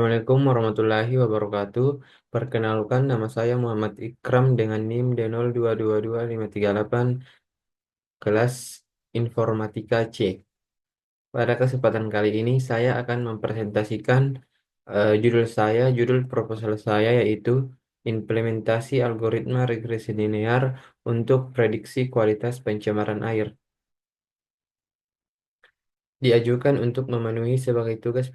Assalamualaikum warahmatullahi wabarakatuh. Perkenalkan, nama saya Muhammad Ikram dengan NIM D02222538, kelas Informatika C. Pada kesempatan kali ini saya akan mempresentasikan judul proposal saya yaitu implementasi algoritma regresi linear untuk prediksi kualitas pencemaran air. Diajukan untuk memenuhi sebagai tugas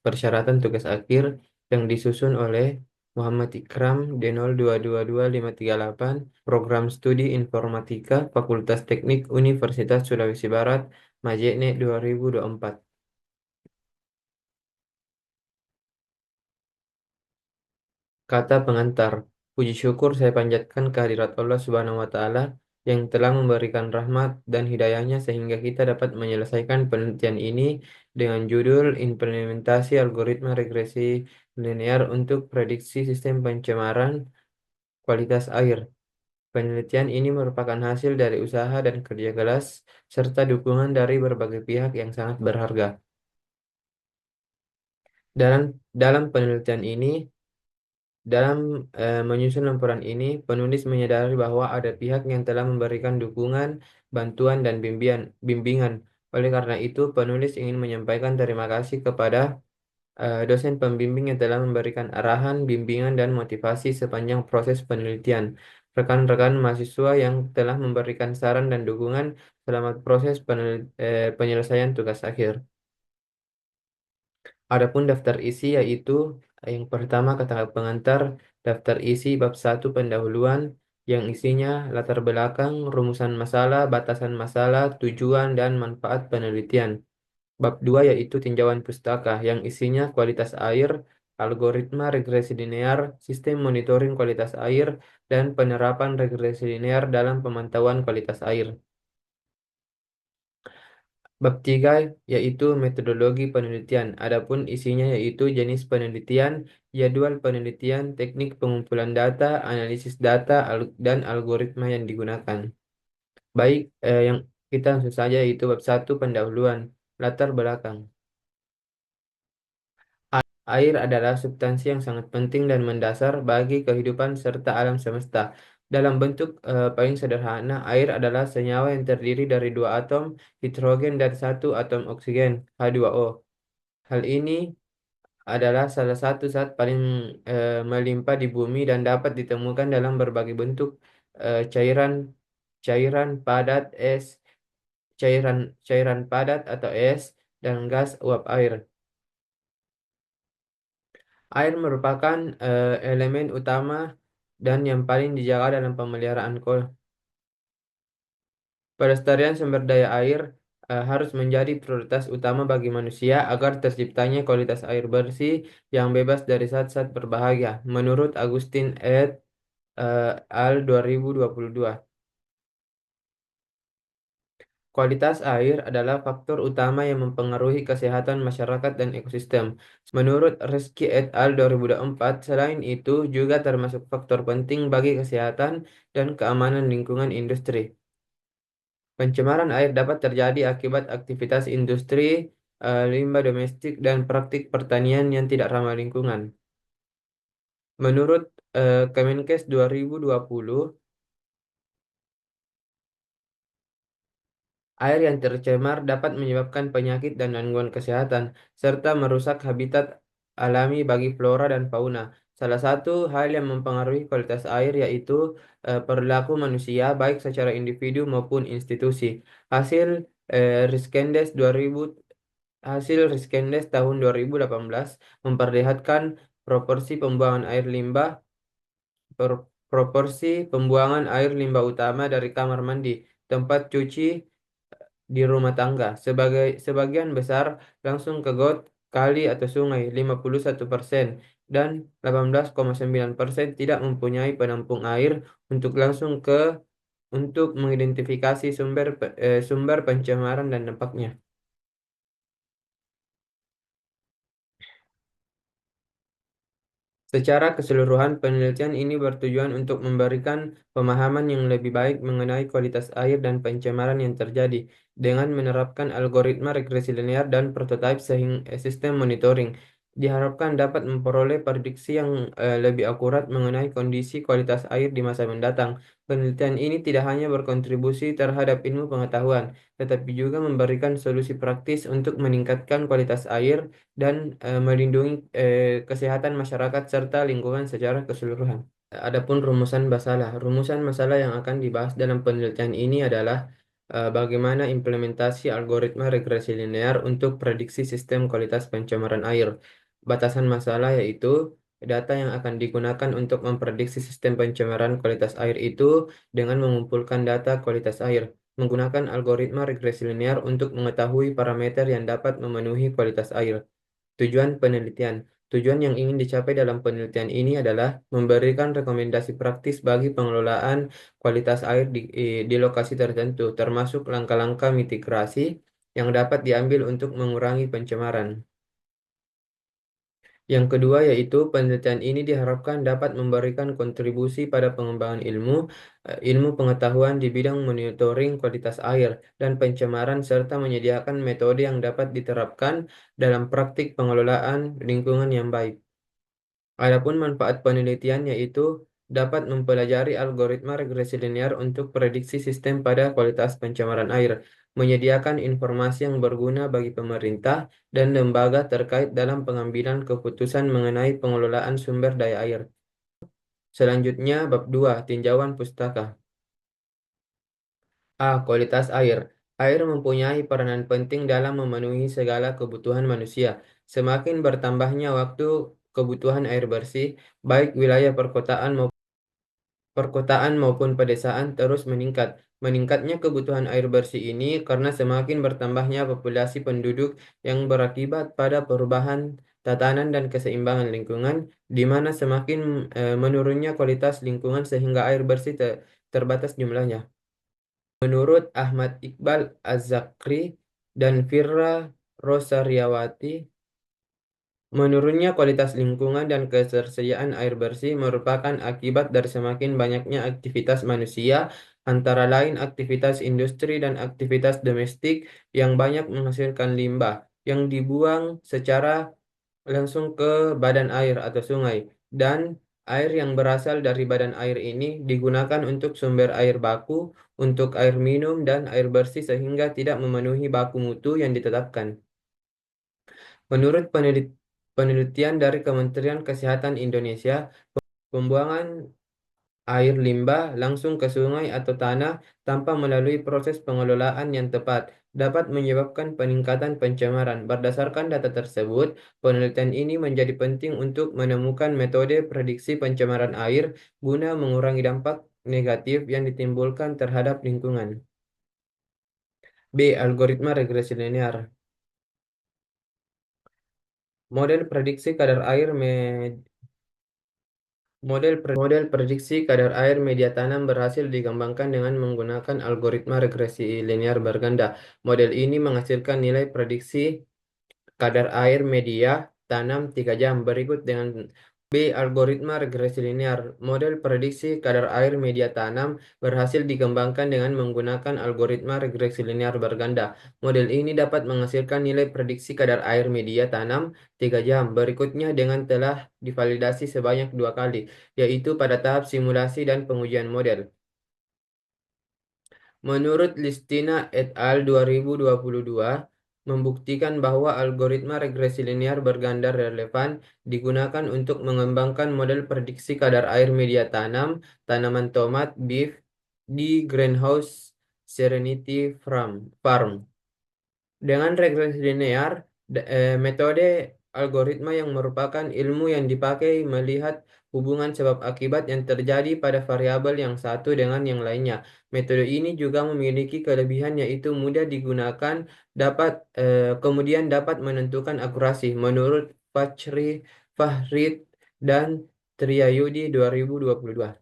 persyaratan tugas akhir yang disusun oleh Muhammad Ikram D02222538, Program Studi Informatika, Fakultas Teknik Universitas Sulawesi Barat, Majene 2024. Kata pengantar, puji syukur saya panjatkan kehadirat Allah Subhanahu wa Ta'ala yang telah memberikan rahmat dan hidayahnya sehingga kita dapat menyelesaikan penelitian ini dengan judul Implementasi Algoritma Regresi Linear untuk Prediksi Sistem Pencemaran Kualitas Air. Penelitian ini merupakan hasil dari usaha dan kerja keras serta dukungan dari berbagai pihak yang sangat berharga. Dalam dalam penelitian ini Dalam menyusun laporan ini, penulis menyadari bahwa ada pihak yang telah memberikan dukungan, bantuan, dan bimbingan. Oleh karena itu, penulis ingin menyampaikan terima kasih kepada dosen pembimbing yang telah memberikan arahan, bimbingan, dan motivasi sepanjang proses penelitian. Rekan-rekan mahasiswa yang telah memberikan saran dan dukungan selama proses penyelesaian tugas akhir. Adapun daftar isi yaitu yang pertama kata pengantar, daftar isi bab 1 pendahuluan yang isinya latar belakang, rumusan masalah, batasan masalah, tujuan dan manfaat penelitian. Bab 2 yaitu tinjauan pustaka yang isinya kualitas air, algoritma regresi linear, sistem monitoring kualitas air, dan penerapan regresi linear dalam pemantauan kualitas air. Bab 3 yaitu metodologi penelitian. Adapun isinya yaitu jenis penelitian, jadwal penelitian, teknik pengumpulan data, analisis data, dan algoritma yang digunakan. Baik, yang kita langsung saja yaitu bab 1 pendahuluan, latar belakang. Air adalah substansi yang sangat penting dan mendasar bagi kehidupan serta alam semesta. Dalam bentuk paling sederhana, air adalah senyawa yang terdiri dari dua atom hidrogen dan satu atom oksigen, H2O. Hal ini adalah salah satu zat paling melimpah di bumi dan dapat ditemukan dalam berbagai bentuk cairan cairan padat es, cairan cairan padat atau es, dan gas uap air. Air merupakan elemen utama dan yang paling dijaga dalam pemeliharaan pelestarian sumber daya air harus menjadi prioritas utama bagi manusia agar terciptanya kualitas air bersih yang bebas dari zat-zat berbahaya. Menurut Agustin et al. 2022. Kualitas air adalah faktor utama yang mempengaruhi kesehatan masyarakat dan ekosistem. Menurut Reski et al. 2004, selain itu juga termasuk faktor penting bagi kesehatan dan keamanan lingkungan industri. Pencemaran air dapat terjadi akibat aktivitas industri, limbah domestik, dan praktik pertanian yang tidak ramah lingkungan. Menurut Kemenkes 2020, air yang tercemar dapat menyebabkan penyakit dan gangguan kesehatan, serta merusak habitat alami bagi flora dan fauna. Salah satu hal yang mempengaruhi kualitas air yaitu perilaku manusia, baik secara individu maupun institusi. Hasil Riskendes 2000 Hasil Riskendes tahun 2018 memperlihatkan proporsi pembuangan air limbah proporsi pembuangan air limbah utama dari kamar mandi, tempat cuci di rumah tangga. Sebagian besar langsung ke got, kali atau sungai 51% dan 18,9% tidak mempunyai penampung air untuk langsung untuk mengidentifikasi sumber pencemaran dan dampaknya. Secara keseluruhan, penelitian ini bertujuan untuk memberikan pemahaman yang lebih baik mengenai kualitas air dan pencemaran yang terjadi dengan menerapkan algoritma regresi linear dan prototipe sistem monitoring. diharapkan dapat memperoleh prediksi yang lebih akurat mengenai kondisi kualitas air di masa mendatang. Penelitian ini tidak hanya berkontribusi terhadap ilmu pengetahuan, tetapi juga memberikan solusi praktis untuk meningkatkan kualitas air dan melindungi kesehatan masyarakat serta lingkungan secara keseluruhan. Adapun rumusan masalah. Rumusan masalah yang akan dibahas dalam penelitian ini adalah bagaimana implementasi algoritma regresi linear untuk prediksi sistem kualitas pencemaran air. Batasan masalah yaitu data yang akan digunakan untuk memprediksi sistem pencemaran kualitas air itu dengan mengumpulkan data kualitas air, menggunakan algoritma regresi linear untuk mengetahui parameter yang dapat memenuhi kualitas air. Tujuan penelitian. Tujuan yang ingin dicapai dalam penelitian ini adalah memberikan rekomendasi praktis bagi pengelolaan kualitas air di lokasi tertentu, termasuk langkah-langkah mitigasi yang dapat diambil untuk mengurangi pencemaran. Yang kedua yaitu penelitian ini diharapkan dapat memberikan kontribusi pada pengembangan ilmu pengetahuan di bidang monitoring kualitas air dan pencemaran serta menyediakan metode yang dapat diterapkan dalam praktik pengelolaan lingkungan yang baik. Adapun manfaat penelitian yaitu dapat mempelajari algoritma regresi linear untuk prediksi sistem pada kualitas pencemaran air, menyediakan informasi yang berguna bagi pemerintah dan lembaga terkait dalam pengambilan keputusan mengenai pengelolaan sumber daya air. Selanjutnya, bab 2 tinjauan pustaka. A. Kualitas air. Air mempunyai peranan penting dalam memenuhi segala kebutuhan manusia. Semakin bertambahnya waktu kebutuhan air bersih, baik wilayah perkotaan maupun pedesaan terus meningkat. Meningkatnya kebutuhan air bersih ini karena semakin bertambahnya populasi penduduk yang berakibat pada perubahan tatanan dan keseimbangan lingkungan, di mana semakin menurunnya kualitas lingkungan sehingga air bersih terbatas jumlahnya. Menurut Ahmad Iqbal Az-Zakri dan Firra Rosariawati, menurunnya kualitas lingkungan dan ketersediaan air bersih merupakan akibat dari semakin banyaknya aktivitas manusia, antara lain aktivitas industri dan aktivitas domestik yang banyak menghasilkan limbah yang dibuang secara langsung ke badan air atau sungai. Dan air yang berasal dari badan air ini digunakan untuk sumber air baku, untuk air minum, dan air bersih sehingga tidak memenuhi baku mutu yang ditetapkan. Menurut penelitian dari Kementerian Kesehatan Indonesia, pembuangan air limbah langsung ke sungai atau tanah tanpa melalui proses pengelolaan yang tepat dapat menyebabkan peningkatan pencemaran. Berdasarkan data tersebut, penelitian ini menjadi penting untuk menemukan metode prediksi pencemaran air guna mengurangi dampak negatif yang ditimbulkan terhadap lingkungan. B. Algoritma regresi linear. Model prediksi kadar air Model prediksi kadar air media tanam berhasil dikembangkan dengan menggunakan algoritma regresi linear berganda. Model ini menghasilkan nilai prediksi kadar air media tanam 3 jam berikut dengan B. Algoritma regresi linear. Model prediksi kadar air media tanam berhasil dikembangkan dengan menggunakan algoritma regresi linear berganda. Model ini dapat menghasilkan nilai prediksi kadar air media tanam 3 jam berikutnya dengan telah divalidasi sebanyak 2 kali, yaitu pada tahap simulasi dan pengujian model. Menurut Listina et al. 2022, membuktikan bahwa algoritma regresi linear berganda relevan digunakan untuk mengembangkan model prediksi kadar air media tanaman tomat, beef, di greenhouse Serenity Farm. Dengan regresi linear, metode algoritma yang merupakan ilmu yang dipakai melihat hubungan sebab akibat yang terjadi pada variabel yang satu dengan yang lainnya. Metode ini juga memiliki kelebihan yaitu mudah digunakan, kemudian dapat menentukan akurasi menurut Fahrid dan Triyayudi 2022.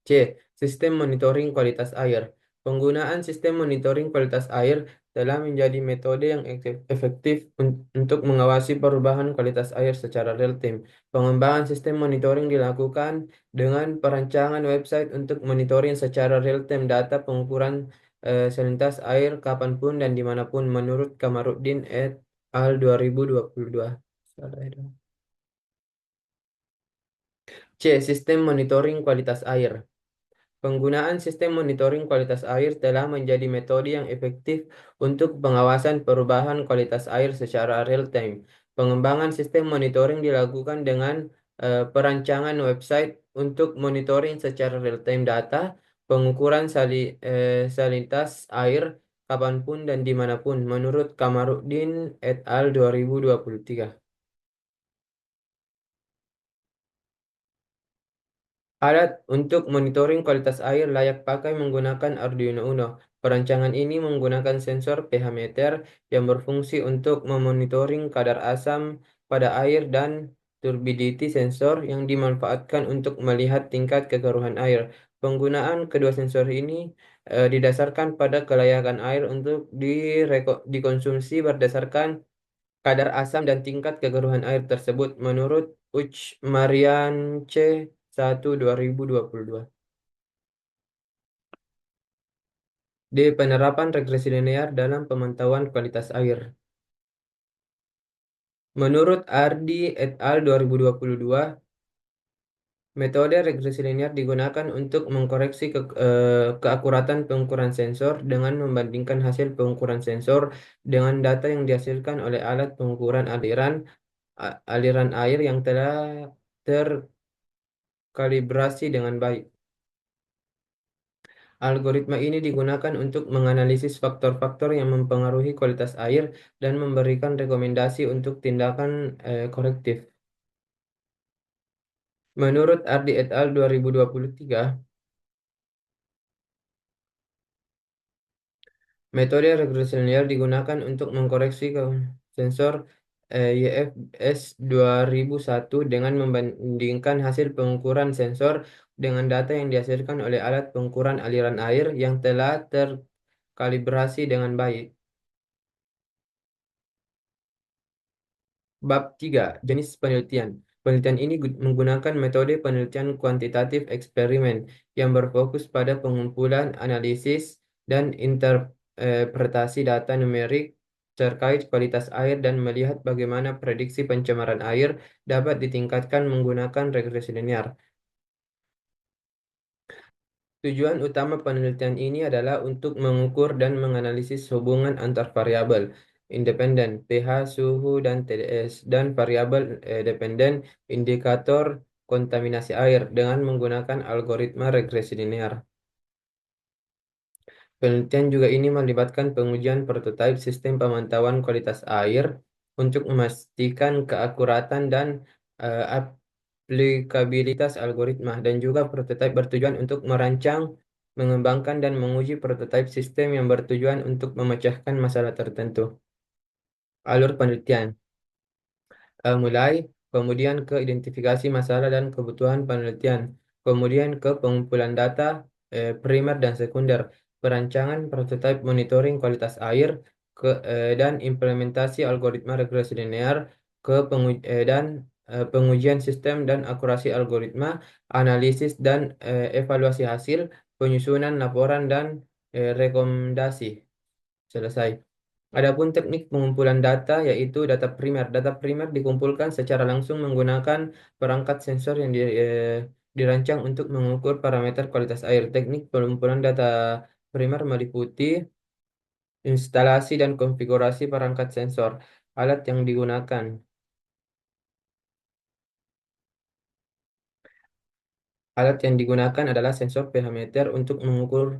C. Sistem monitoring kualitas air. Penggunaan sistem monitoring kualitas air telah menjadi metode yang efektif untuk mengawasi perubahan kualitas air secara real-time. Pengembangan sistem monitoring dilakukan dengan perancangan website untuk monitoring secara real-time data pengukuran salintas air kapanpun dan dimanapun menurut Kamaruddin et al. 2022. Salah itu. C. Sistem monitoring kualitas air. Penggunaan sistem monitoring kualitas air telah menjadi metode yang efektif untuk pengawasan perubahan kualitas air secara real time. Pengembangan sistem monitoring dilakukan dengan perancangan website untuk monitoring secara real time data, pengukuran salinitas air kapanpun dan dimanapun, menurut Kamarudin et al. 2023. Alat untuk monitoring kualitas air layak pakai menggunakan Arduino Uno. Perancangan ini menggunakan sensor pH meter yang berfungsi untuk memonitoring kadar asam pada air dan turbidity sensor yang dimanfaatkan untuk melihat tingkat kekeruhan air. Penggunaan kedua sensor ini didasarkan pada kelayakan air untuk dikonsumsi berdasarkan kadar asam dan tingkat kekeruhan air tersebut menurut Uch Mariance 1 2022. D. Penerapan regresi linear dalam pemantauan kualitas air. Menurut Ardi et al. 2022, metode regresi linear digunakan untuk mengkoreksi keakuratan pengukuran sensor dengan membandingkan hasil pengukuran sensor dengan data yang dihasilkan oleh alat pengukuran aliran air yang telah terkalibrasi dengan baik. Algoritma ini digunakan untuk menganalisis faktor-faktor yang mempengaruhi kualitas air dan memberikan rekomendasi untuk tindakan korektif. Menurut Ardi et al. 2023, metode regresi linear digunakan untuk mengkoreksi ke sensor YFS 2001 dengan membandingkan hasil pengukuran sensor dengan data yang dihasilkan oleh alat pengukuran aliran air yang telah terkalibrasi dengan baik. Bab 3. Jenis penelitian. Penelitian ini menggunakan metode penelitian kuantitatif eksperimen yang berfokus pada pengumpulan, analisis, dan interpretasi data numerik terkait kualitas air dan melihat bagaimana prediksi pencemaran air dapat ditingkatkan menggunakan regresi linear. Tujuan utama penelitian ini adalah untuk mengukur dan menganalisis hubungan antar variabel independen pH, suhu, dan TDS, dan variabel dependen indikator kontaminasi air dengan menggunakan algoritma regresi linear. Penelitian juga ini melibatkan pengujian prototipe sistem pemantauan kualitas air untuk memastikan keakuratan dan aplikabilitas algoritma dan juga prototipe bertujuan untuk merancang, mengembangkan dan menguji prototipe sistem yang bertujuan untuk memecahkan masalah tertentu. Alur penelitian mulai kemudian ke identifikasi masalah dan kebutuhan penelitian, kemudian ke pengumpulan data primer dan sekunder, perancangan prototipe monitoring kualitas air, dan implementasi algoritma regresi linear, dan pengujian sistem dan akurasi algoritma, analisis dan evaluasi hasil, penyusunan laporan dan rekomendasi. Selesai. Adapun teknik pengumpulan data yaitu data primer. Data primer dikumpulkan secara langsung menggunakan perangkat sensor yang dirancang untuk mengukur parameter kualitas air. Teknik pengumpulan data primer meliputi instalasi dan konfigurasi perangkat sensor, alat yang digunakan. Alat yang digunakan adalah sensor pH meter untuk mengukur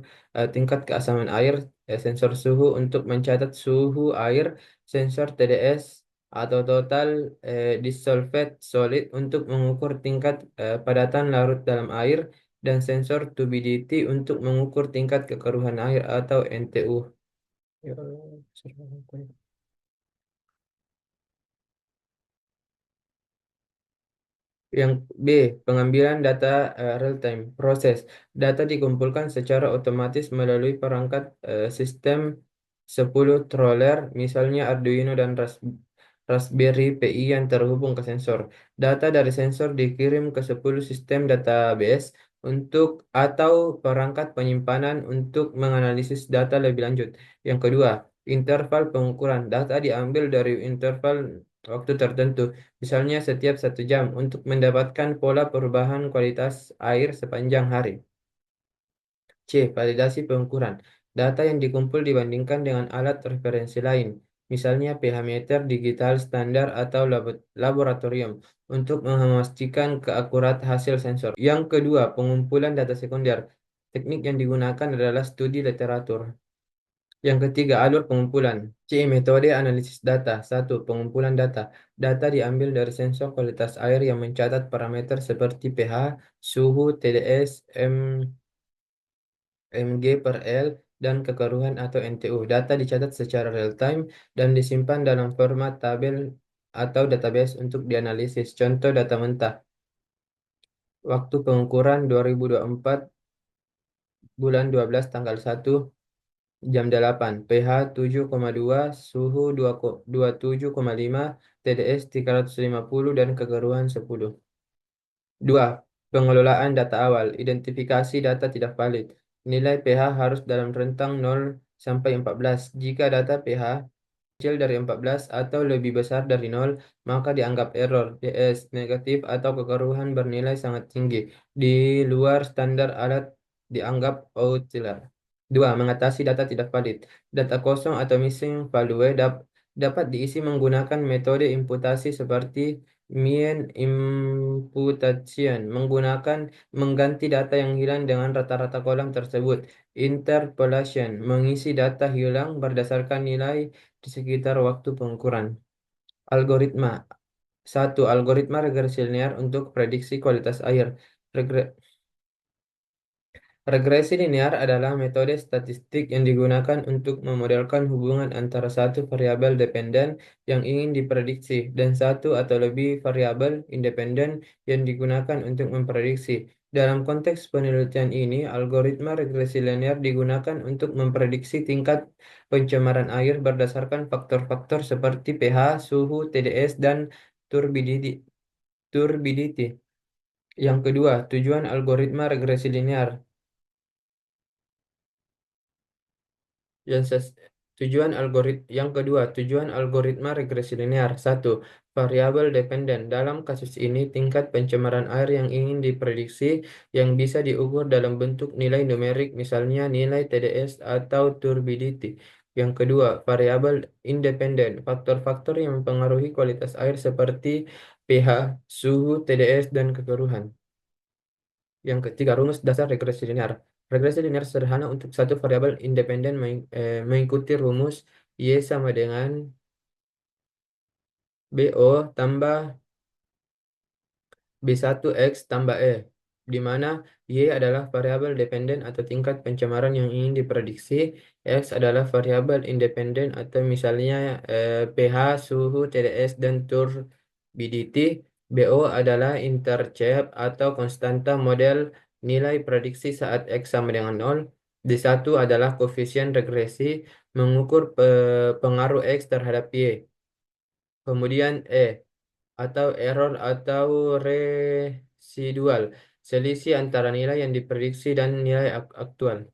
tingkat keasaman air, sensor suhu untuk mencatat suhu air, sensor TDS atau total dissolved solid untuk mengukur tingkat padatan larut dalam air, dan sensor turbidity untuk mengukur tingkat kekeruhan air atau NTU. Ya Allah, Yang B, pengambilan data real time. Proses. Data dikumpulkan secara otomatis melalui perangkat sistem 10 controller, misalnya Arduino dan Raspberry Pi yang terhubung ke sensor. Data dari sensor dikirim ke 10 sistem database atau perangkat penyimpanan untuk menganalisis data lebih lanjut. Yang kedua, interval pengukuran. Data diambil dari interval waktu tertentu, misalnya setiap 1 jam, untuk mendapatkan pola perubahan kualitas air sepanjang hari. C. Validasi pengukuran. Data yang dikumpul dibandingkan dengan alat referensi lain, misalnya pH meter digital standar atau laboratorium, untuk memastikan keakurat hasil sensor. Yang kedua, pengumpulan data sekunder. Teknik yang digunakan adalah studi literatur. Yang ketiga, alur pengumpulan. C. Metode analisis data. Satu, pengumpulan data. Data diambil dari sensor kualitas air yang mencatat parameter seperti pH, suhu, TDS, mg per L, dan kekeruhan atau NTU. Data dicatat secara real time dan disimpan dalam format tabel atau database untuk dianalisis. Contoh data mentah. Waktu pengukuran 2024 bulan 12 tanggal 1 jam 8. pH 7,2, suhu 27,5, TDS 350 dan kekeruhan 10. 2. Pengelolaan data awal. Identifikasi data tidak valid. Nilai pH harus dalam rentang 0 sampai 14. Jika data pH kecil dari 14 atau lebih besar dari 0, maka dianggap error, DS, negatif, atau kekeruhan bernilai sangat tinggi. Di luar standar alat dianggap outlier. 2. Mengatasi data tidak valid. Data kosong atau missing value dapat diisi menggunakan metode imputasi seperti mean imputation, mengganti data yang hilang dengan rata-rata kolom tersebut. Interpolation, mengisi data hilang berdasarkan nilai di sekitar waktu pengukuran. Algoritma. Satu, algoritma regresi linear untuk prediksi kualitas air. Regre- Regresi linear adalah metode statistik yang digunakan untuk memodelkan hubungan antara satu variabel dependen yang ingin diprediksi dan satu atau lebih variabel independen yang digunakan untuk memprediksi. Dalam konteks penelitian ini, algoritma regresi linear digunakan untuk memprediksi tingkat pencemaran air berdasarkan faktor-faktor seperti pH, suhu, TDS, dan turbidity. turbidity. Yang kedua, tujuan algoritma regresi linear. Yang ses- yang kedua, tujuan algoritma regresi linear. Satu, variabel dependen. Dalam kasus ini, tingkat pencemaran air yang ingin diprediksi yang bisa diukur dalam bentuk nilai numerik, misalnya nilai TDS atau turbidity. Yang kedua, variabel independen. Faktor-faktor yang mempengaruhi kualitas air seperti pH, suhu, TDS, dan kekeruhan. Yang ketiga, rumus dasar regresi linear. Regresi linear sederhana untuk satu variabel independen mengikuti rumus Y sama dengan BO tambah B1X tambah E, di mana Y adalah variabel dependen atau tingkat pencemaran yang ingin diprediksi, X adalah variabel independen atau misalnya pH, suhu, TDS, dan turbidity, BO adalah intercept atau konstanta model nilai prediksi saat X sama dengan 0, D1 adalah koefisien regresi mengukur pengaruh X terhadap Y. Kemudian atau error atau residual, selisih antara nilai yang diprediksi dan nilai aktual.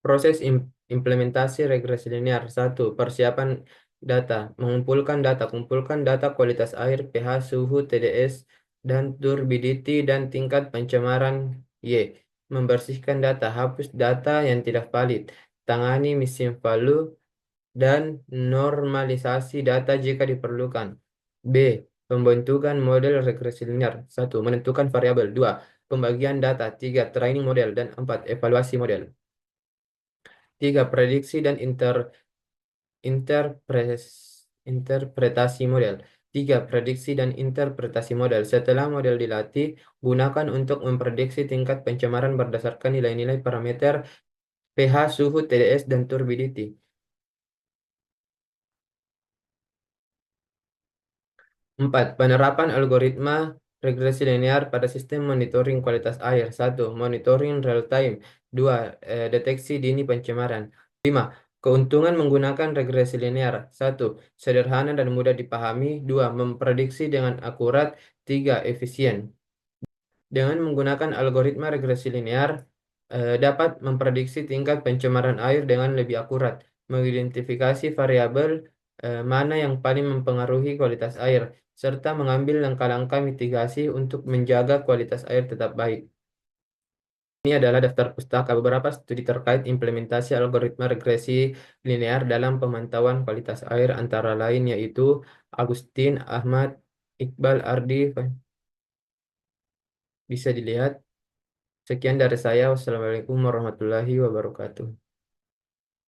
Proses implementasi regresi linear. Satu, persiapan data. Mengumpulkan data. Kumpulkan data kualitas air, pH, suhu, TDS, dan turbidity, dan tingkat pencemaran Y. Membersihkan data. Hapus data yang tidak valid. Tangani missing value dan normalisasi data jika diperlukan. B. Pembentukan model regresi linear. Satu, menentukan variabel. Dua, pembagian data. Tiga, training model. Dan empat, evaluasi model. Tiga, prediksi dan interpretasi model. Tiga, prediksi dan interpretasi model. Setelah model dilatih, gunakan untuk memprediksi tingkat pencemaran berdasarkan nilai-nilai parameter pH, suhu, TDS, dan turbidity. 4. Penerapan algoritma regresi linear pada sistem monitoring kualitas air. Satu, monitoring real time. 2. Deteksi dini pencemaran. 5. Keuntungan menggunakan regresi linear. Satu, sederhana dan mudah dipahami. 2. Memprediksi dengan akurat. 3. Efisien. Dengan menggunakan algoritma regresi linear, dapat memprediksi tingkat pencemaran air dengan lebih akurat. mengidentifikasi variabel mana yang paling mempengaruhi kualitas air, serta mengambil langkah-langkah mitigasi untuk menjaga kualitas air tetap baik. Ini adalah daftar pustaka beberapa studi terkait implementasi algoritma regresi linear dalam pemantauan kualitas air antara lain yaitu Agustin, Ahmad, Iqbal, Ardi, bisa dilihat. Sekian dari saya. Wassalamualaikum warahmatullahi wabarakatuh.